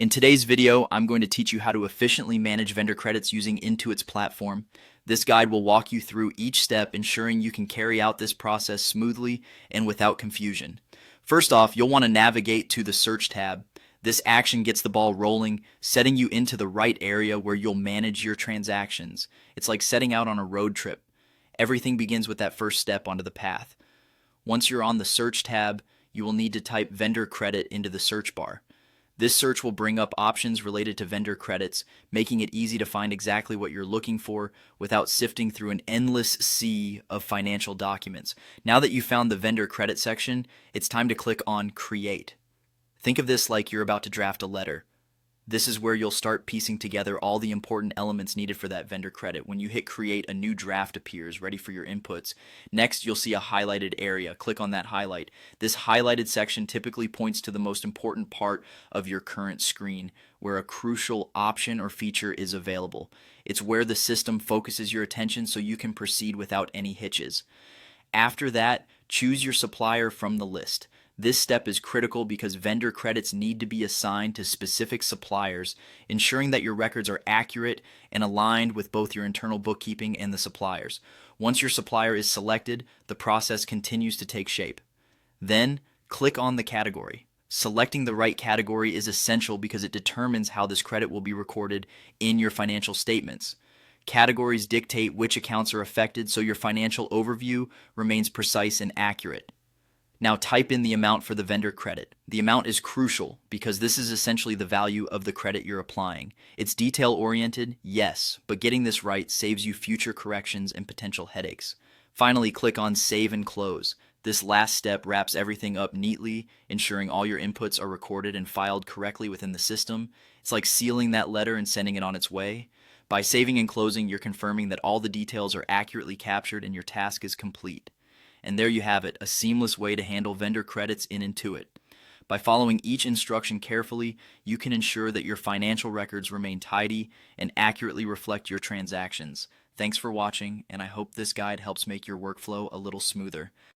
In today's video, I'm going to teach you how to efficiently manage vendor credits using Intuit's platform. This guide will walk you through each step, ensuring you can carry out this process smoothly and without confusion. First off, you'll want to navigate to the Search tab. This action gets the ball rolling, setting you into the right area where you'll manage your transactions. It's like setting out on a road trip. Everything begins with that first step onto the path. Once you're on the Search tab, you will need to type vendor credit into the search bar. This search will bring up options related to vendor credits, making it easy to find exactly what you're looking for without sifting through an endless sea of financial documents. Now that you've found the vendor credit section, it's time to click on Create. Think of this like you're about to draft a letter. This is where you'll start piecing together all the important elements needed for that vendor credit. When you hit create, a new draft appears, ready for your inputs. Next, you'll see a highlighted area. Click on that highlight. This highlighted section typically points to the most important part of your current screen, where a crucial option or feature is available. It's where the system focuses your attention so you can proceed without any hitches. After that, choose your supplier from the list. This step is critical because vendor credits need to be assigned to specific suppliers, ensuring that your records are accurate and aligned with both your internal bookkeeping and the suppliers. Once your supplier is selected, the process continues to take shape. Then, click on the category. Selecting the right category is essential because it determines how this credit will be recorded in your financial statements. Categories dictate which accounts are affected, so your financial overview remains precise and accurate. Now type in the amount for the vendor credit. The amount is crucial because this is essentially the value of the credit you're applying. It's detail-oriented, yes, but getting this right saves you future corrections and potential headaches. Finally, click on Save and Close. This last step wraps everything up neatly, ensuring all your inputs are recorded and filed correctly within the system. It's like sealing that letter and sending it on its way. By saving and closing, you're confirming that all the details are accurately captured and your task is complete. And there you have it, a seamless way to handle vendor credits in Intuit. By following each instruction carefully, you can ensure that your financial records remain tidy and accurately reflect your transactions. Thanks for watching, and I hope this guide helps make your workflow a little smoother.